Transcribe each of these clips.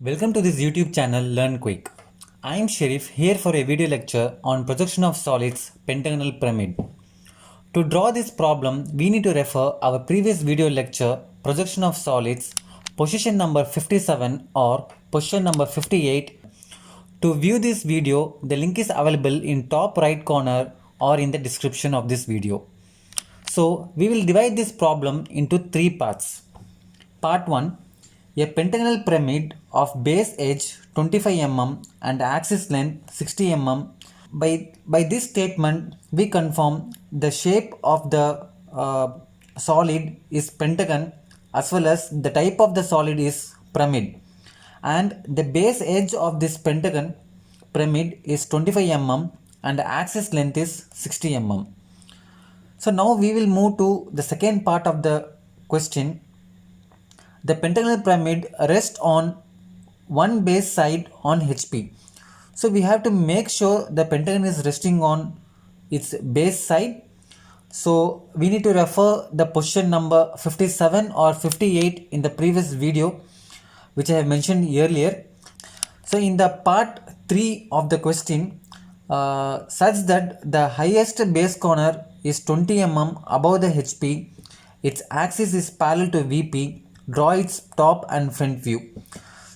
Welcome to this YouTube channel Learn Quick. I am Sharif here for a video lecture on projection of solids pentagonal pyramid. To draw this problem, we need to refer our previous video lecture projection of solids position number 57 or position number 58. To view this video, the link is available in top right corner or in the description of this video. So we will divide this problem into three parts. Part 1. A pentagonal pyramid of base edge 25 mm and axis length 60 mm. By this statement, we confirm the shape of the solid is pentagon as well as the type of the solid is pyramid. And the base edge of this pentagon pyramid is 25 mm and the axis length is 60 mm. So now we will move to the second part of the question. The pentagonal pyramid rests on one base side on HP. So we have to make sure the pentagon is resting on its base side. So we need to refer the position number 57 or 58 in the previous video which I have mentioned earlier. So in the part 3 of the question, such that the highest base corner is 20 mm above the HP, its axis is parallel to VP, draw its top and front view.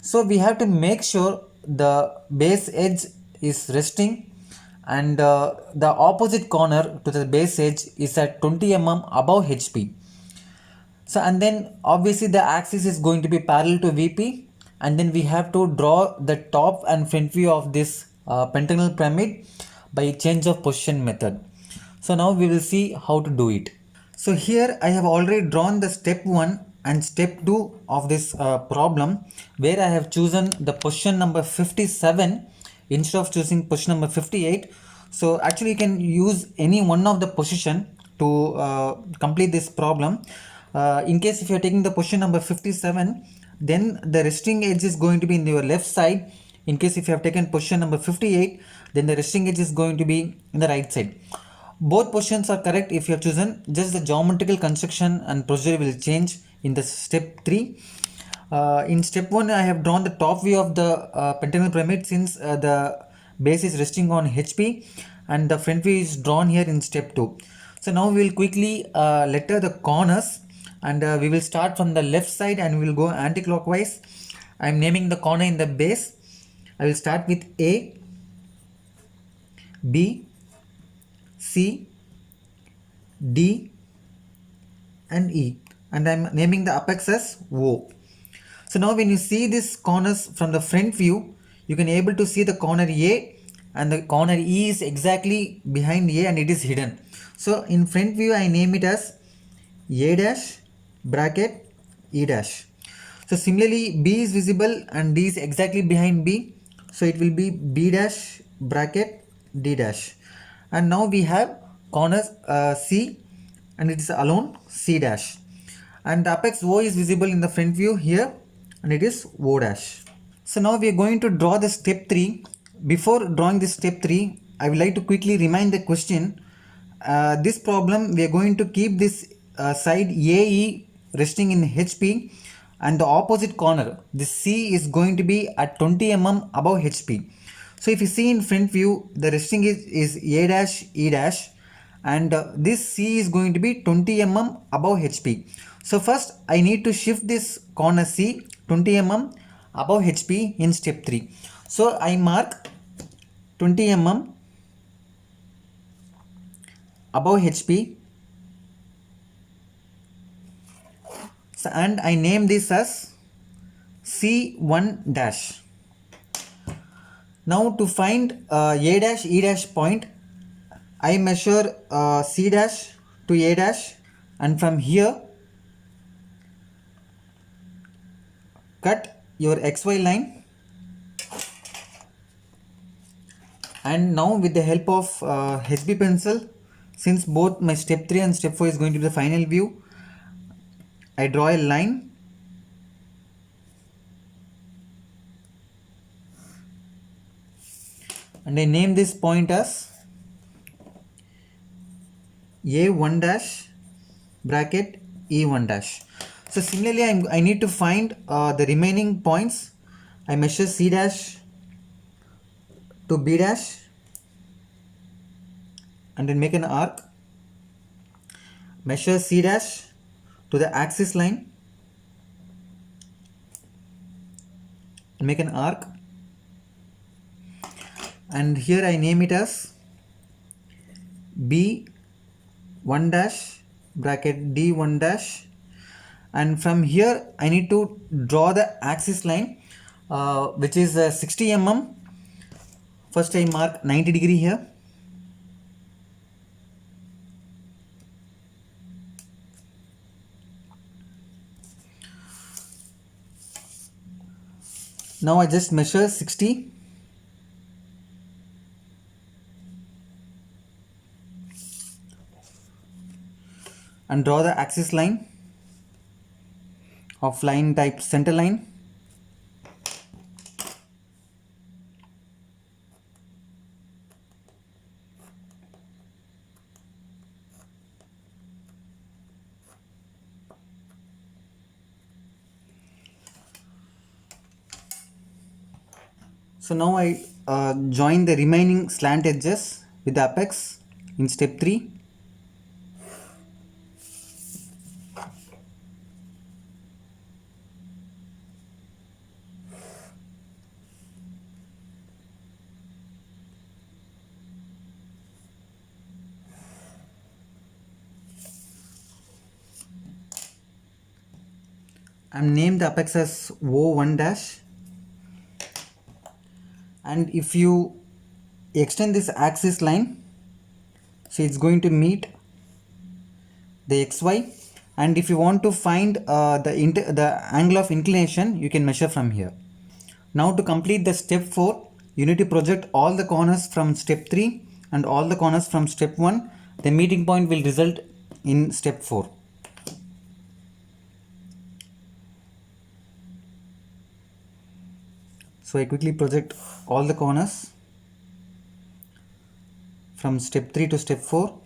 So we have to make sure the base edge is resting and the opposite corner to the base edge is at 20 mm above HP. So and then obviously the axis is going to be parallel to VP, and then we have to draw the top and front view of this pentagonal pyramid by change of position method. So now we will see how to do it. So here I have already drawn the step 1 and step 2 of this problem, where I have chosen the position number 57 instead of choosing position number 58. So actually you can use any one of the position to complete this problem. In case if you are taking the position number 57, then the resting edge is going to be in your left side. In case if you have taken position number 58, then the resting edge is going to be in the right side. Both positions are correct if you have chosen, just the geometrical construction and procedure will change in the step 3. In step 1 I have drawn the top view of the pentagonal pyramid, since the base is resting on HP, and the front view is drawn here in step 2. So now we will quickly letter the corners, and we will start from the left side and we will go anti-clockwise. I am naming the corner in the base. I will start with A, B, C, D and E, and I am naming the apex as O. So now when you see these corners from the front view, you can able to see the corner A, and the corner E is exactly behind A and it is hidden. So in front view I name it as A dash bracket E dash. So similarly B is visible and D is exactly behind B, so it will be B dash bracket D dash. And now we have corners C, and it is alone C dash, and the apex O is visible in the front view here, and it is O dash. So now we are going to draw the step 3. Before drawing this step 3, I would like to quickly remind the question. This problem we are going to keep this side AE resting in HP, and the opposite corner, this C, is going to be at 20 mm above HP. So if you see in front view, the resting is A dash E dash, and this C is going to be 20 mm above HP. So first I need to shift this corner C 20 mm above HP in step 3. So I mark 20 mm above HP, so, and I name this as C1 dash. Now to find A dash E dash point, I measure C dash to A dash, and from here cut your XY line, and now with the help of HB pencil, since both my step 3 and step 4 is going to be the final view, I draw a line and I name this point as A1 dash bracket E1 dash. So similarly I need to find the remaining points. I measure C dash to B dash and then make an arc. Measure C dash to the axis line and make an arc, and here I name it as B1 dash bracket D1 dash, and from here I need to draw the axis line which is 60 mm. First I mark 90 degree here. Now I just measure 60 and draw the axis line of line type center line. So now I join the remaining slant edges with the apex in step 3. I'm named the apex as O1 dash, and if you extend this axis line, so it's going to meet the XY, and if you want to find the angle of inclination, you can measure from here. Now to complete the step 4, you need to project all the corners from step 3 and all the corners from step 1. The meeting point will result in step 4. So I quickly project all the corners from step 3 to step 4.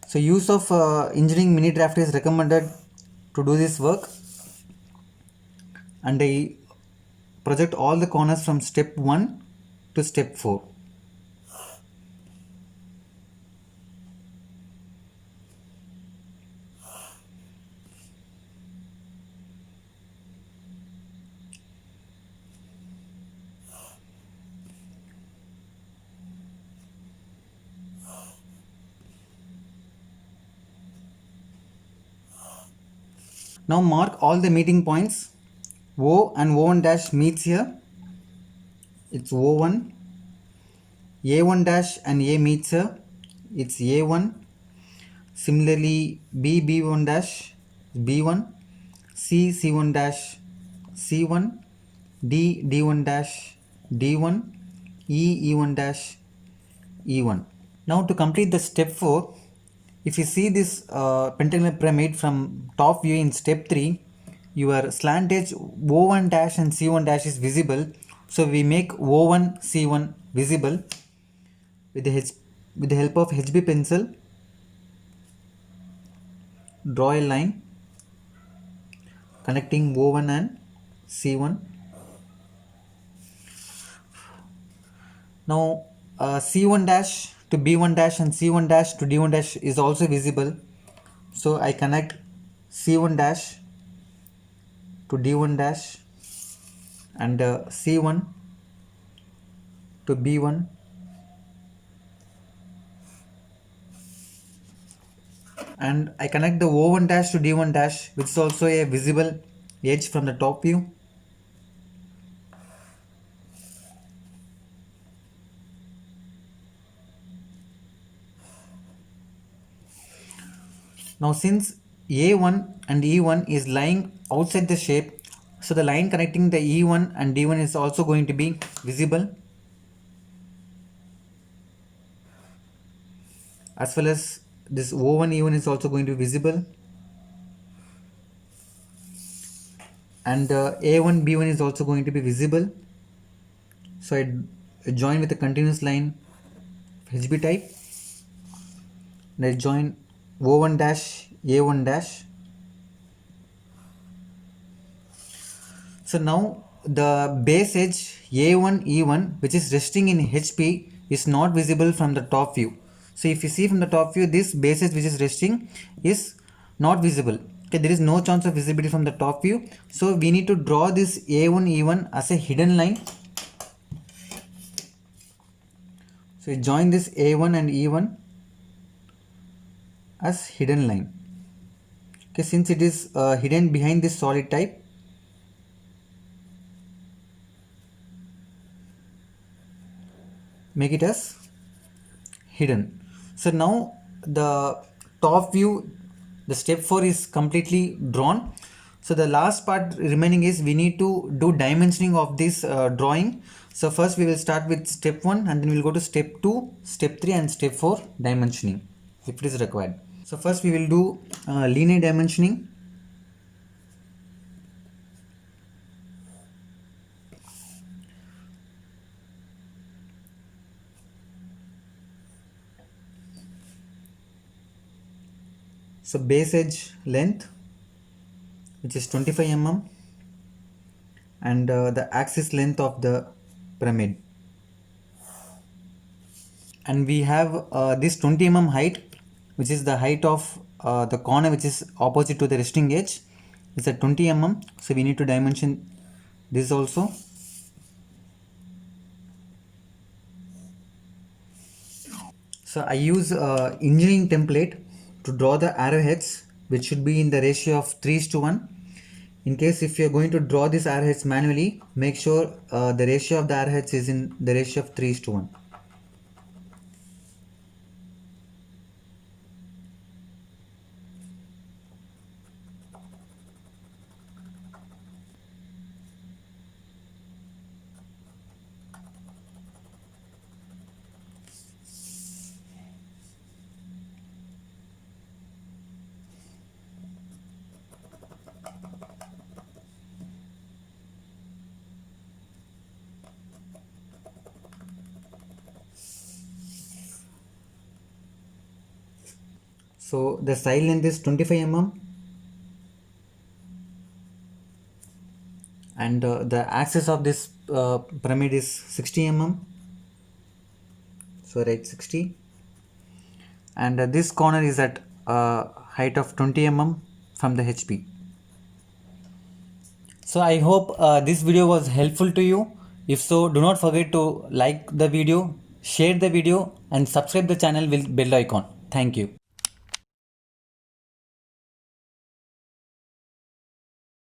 So use of engineering mini drafter is recommended to do this work, and I project all the corners from step 1 to step 4. Now mark all the meeting points. O and O1 dash meets here. It's O1. A1 dash and A meets here. It's A1. Similarly, B1 dash B1. C1 dash C1. D1 dash D1. E1 dash E1. Now to complete the step 4, if you see this pentagonal pyramid from top view in step 3, your slant edge O1 dash and C1 dash is visible. So we make O1 C1 visible with the help of HB pencil. Draw a line connecting O1 and C1. Now C1 dash to B1 dash and C1 dash to D1 dash is also visible. So I connect C1 dash to D1 dash and C1 to B1 and I connect the O1 dash to D1 dash, which is also a visible edge from the top view. Now since A1 and E1 is lying outside the shape, so the line connecting the E1 and D1 is also going to be visible, as well as this O1 E1 is also going to be visible, and A1 B1 is also going to be visible. So I join with a continuous line HB type, and I join O1 dash A1 dash, So now the base edge A1 E1 which is resting in HP is not visible from the top view. So if you see from the top view, this base edge which is resting is not visible. Okay, there is no chance of visibility from the top view. So we need to draw this A1 E1 as a hidden line. So you join this A1 and E1 as hidden line. Okay, since it is hidden behind this solid type, make it as hidden. So now the top view, the step 4 is completely drawn. So the last part remaining is we need to do dimensioning of this drawing. So first we will start with step 1 and then we will go to step 2, step 3 and step 4 dimensioning if it is required. So first we will do linear dimensioning. So base edge length which is 25 mm and the axis length of the pyramid, and we have this 20 mm height which is the height of the corner which is opposite to the resting edge is at 20 mm. So we need to dimension this also. So I use engineering template to draw the arrowheads which should be in the ratio of 3:1. In case if you are going to draw these arrowheads manually, make sure the ratio of the arrowheads is in the ratio of 3:1. So the side length is 25 mm and the axis of this pyramid is 60 mm. So write 60, and this corner is at height of 20 mm from the HP. So I hope this video was helpful to you. If so, do not forget to like the video, share the video and subscribe the channel with bell icon. Thank you.